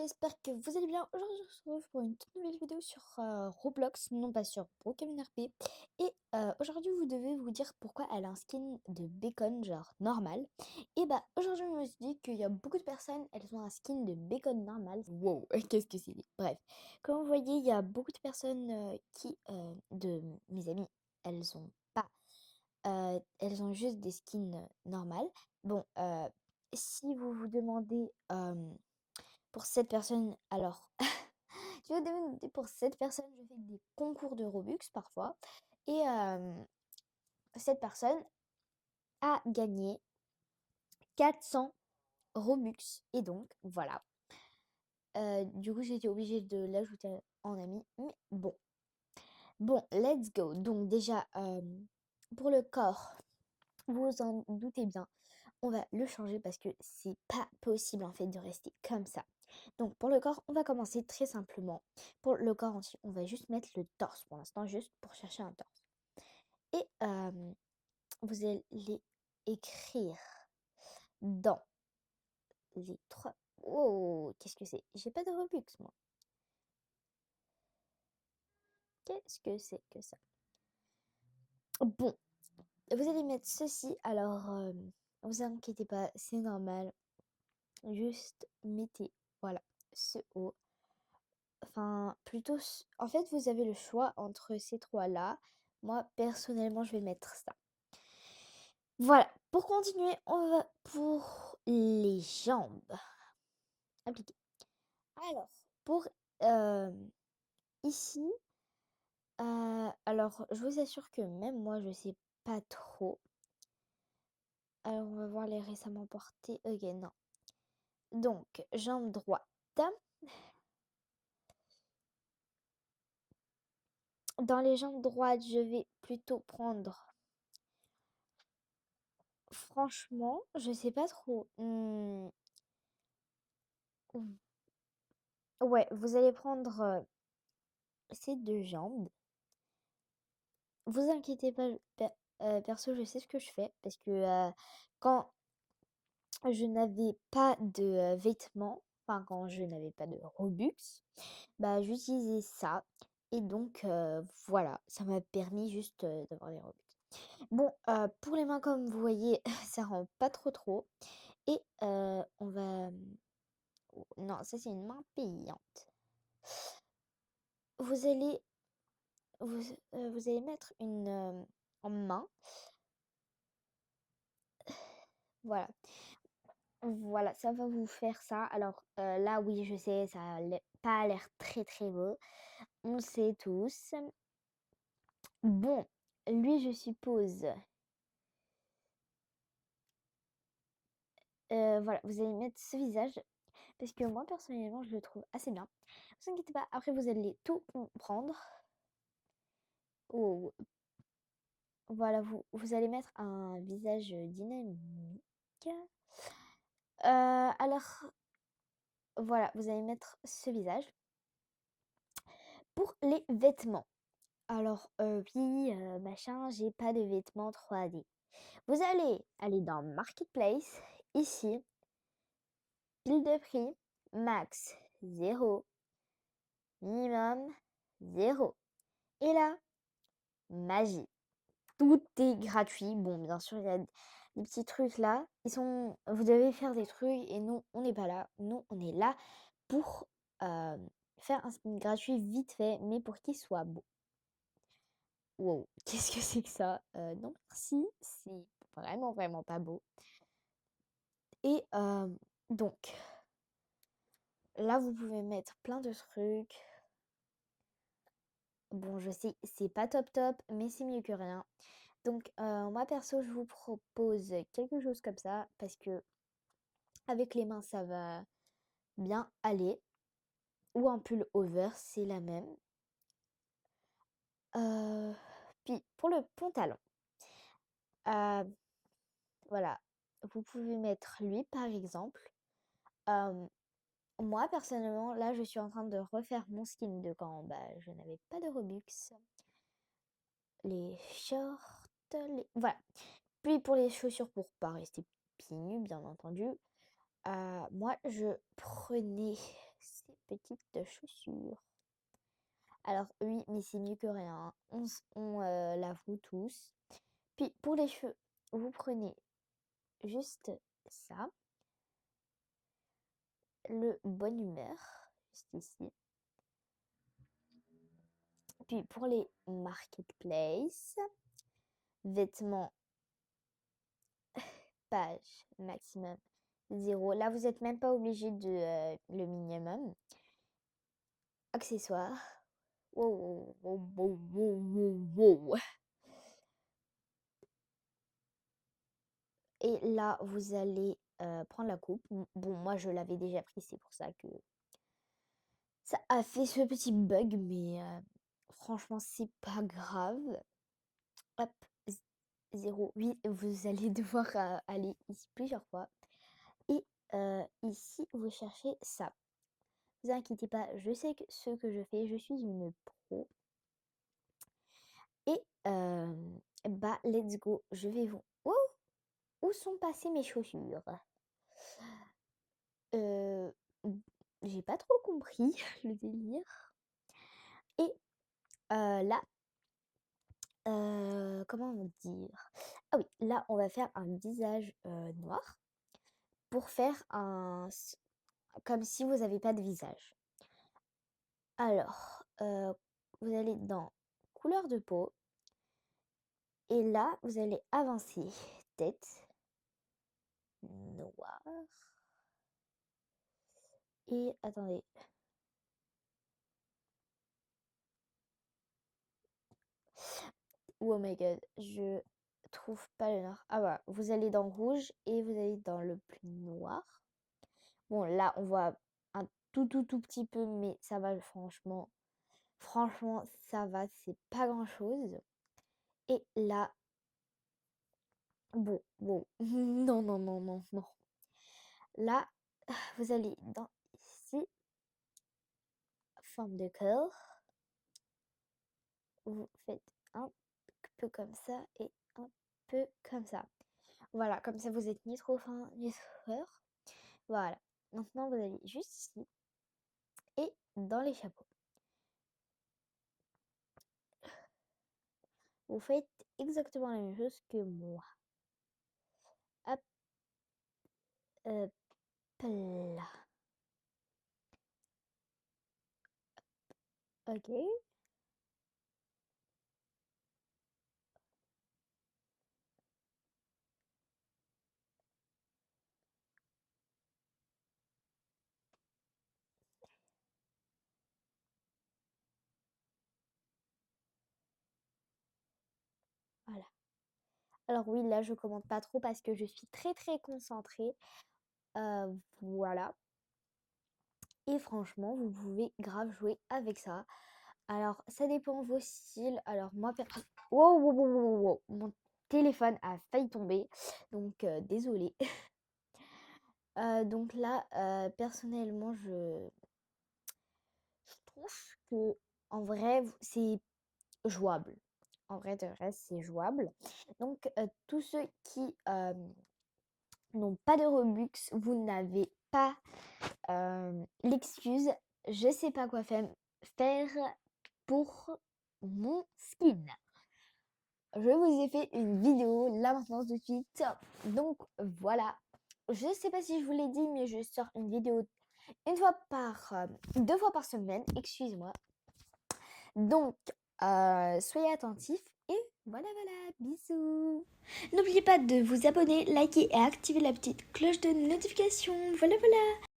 j'espère que vous allez bien. Aujourd'hui, on se retrouve pour une toute nouvelle vidéo sur Roblox, non pas sur Brookhaven RP. Et aujourd'hui, vous devez vous dire pourquoi elle a un skin de bacon, genre normal. Et bah, aujourd'hui, on me dit qu'il y a beaucoup de personnes, elles ont un skin de bacon normal. Wow, qu'est-ce que c'est? Bref, comme vous voyez, il y a beaucoup de personnes de mes amis, elles ont pas, elles ont juste des skins normales. Bon, si vous vous demandez pour cette personne, alors, je vais vous demander pour cette personne, je fais des concours de Robux parfois. Et cette personne a gagné 400 Robux. Et donc, voilà. Du coup, j'ai été obligée de l'ajouter en ami. Mais bon. Bon, let's go. Donc déjà, pour le corps, vous vous en doutez bien, on va le changer parce que c'est pas possible en fait de rester comme ça. Donc pour le corps, on va commencer très simplement. Pour le corps entier, on va juste mettre le torse pour l'instant, juste pour chercher un torse. Et vous allez écrire dans les trois... Oh, qu'est-ce que c'est? J'ai pas de Robux, moi. Qu'est-ce que c'est que ça? Bon, vous allez mettre ceci. Alors, vous inquiétez pas, c'est normal. Juste mettez, voilà, ce haut. Enfin, plutôt, en fait, vous avez le choix entre ces trois-là. Moi, personnellement, je vais mettre ça. Voilà, pour continuer, on va pour les jambes. Appliquer. Alors, pour euh, ici, alors, je vous assure que même moi, je sais pas trop. Alors, on va voir les récemment portés. Ok, non. Donc, jambe droite. Dans les jambes droites, je vais plutôt prendre. Franchement, je sais pas trop. Ouais, vous allez prendre ces deux jambes. Vous inquiétez pas, perso, je sais ce que je fais parce que quand je n'avais pas de vêtements, enfin quand je n'avais pas de Robux, bah j'utilisais ça et donc voilà, ça m'a permis juste d'avoir des Robux. Bon, pour les mains comme vous voyez, ça rend pas trop et on va... Non, ça c'est une main payante. Vous allez vous, vous allez mettre une en main. Voilà. Voilà, ça va vous faire ça. Alors là, oui, je sais, ça a pas l'air très beau. On le sait tous. Bon, lui, je suppose. Voilà, vous allez mettre ce visage. Parce que moi, personnellement, je le trouve assez bien. Ne vous inquiétez pas, après, vous allez tout comprendre. Oh, voilà, vous allez mettre un visage dynamique. Alors, voilà, vous allez mettre ce visage. Pour les vêtements. Alors, oui, machin, j'ai pas de vêtements 3D. Vous allez aller dans Marketplace, ici, pile de prix, max 0, minimum 0. Et là, magie. Tout est gratuit. Bon, bien sûr, il y a des petits trucs là. Vous devez faire des trucs et nous, on n'est pas là. Nous, on est là pour faire un skin gratuit vite fait, mais pour qu'il soit beau. Wow, qu'est-ce que c'est que ça? Non merci, c'est vraiment pas beau. Et donc, là, vous pouvez mettre plein de trucs. Bon, je sais, c'est pas top, mais c'est mieux que rien. Donc, moi, perso, je vous propose quelque chose comme ça, parce que avec les mains, ça va bien aller. Ou un pull over, c'est la même. Euh, Puis, pour le pantalon, euh, voilà, vous pouvez mettre lui, par exemple. Euh, Moi, personnellement, là, je suis en train de refaire mon skin de quand bah, je n'avais pas de Robux. Les shorts, voilà. Puis pour les chaussures, pour pas rester pieds nus, bien entendu, moi, je prenais ces petites chaussures. Alors oui, mais c'est mieux que rien, hein. On l'avoue tous. Puis pour les cheveux, vous prenez juste ça, le Bonne Humeur, juste ici. Puis pour les marketplaces, vêtements, page maximum 0. Là, vous n'êtes même pas obligé de le minimum. Accessoires. Wow, wow, wow, wow, wow, wow. Et là, vous allez prendre la coupe. Bon, moi, je l'avais déjà pris, c'est pour ça que ça a fait ce petit bug, mais franchement, c'est pas grave. Hop, 0. Oui, vous allez devoir aller ici plusieurs fois. Et ici, vous cherchez ça. Vous inquiétez pas, je sais que ce que je fais, je suis une pro. Et bah, let's go. Je vais vous... Wow! Où sont passées mes chaussures? J'ai pas trop compris le délire. Et là, comment dire? Ah oui, là, on va faire un visage noir pour faire comme si vous n'avez pas de visage. Alors, vous allez dans couleur de peau. Et là, vous allez avancer tête noire. Et attendez. Oh my god, je trouve pas le noir. Ah voilà, vous allez dans rouge et vous allez dans le plus noir. Bon, là, on voit un tout petit peu, mais ça va, franchement. Franchement, ça va, c'est pas grand-chose. Et là, bon, non, non, non, non, non. Là, vous allez dans ici, forme de cœur. Vous faites un peu comme ça et un peu comme ça. Voilà, comme ça vous êtes ni trop fin ni trop fort. Voilà. Maintenant, vous allez juste ici et dans les chapeaux. Vous faites exactement la même chose que moi. Hop, hop là. Ok. Voilà. Alors oui, là, je commente pas trop parce que je suis très concentrée. Voilà. Et franchement, vous pouvez grave jouer avec ça. Alors, ça dépend de vos styles. Alors, moi, wow, wow, wow, wow, wow. Mon téléphone a failli tomber. Donc, désolée. Donc là, personnellement, je trouve que en vrai, c'est jouable. En vrai, de vrai, c'est jouable. Donc, tous ceux qui n'ont pas de Robux, vous n'avez pas l'excuse. Je sais pas quoi faire pour mon skin. Je vous ai fait une vidéo là maintenant tout de suite. Donc voilà. Je sais pas si je vous l'ai dit, mais je sors une vidéo deux fois par semaine, excusez-moi. Donc soyez attentifs et voilà, bisous. N'oubliez pas de vous abonner, liker et activer la petite cloche de notification. Voilà.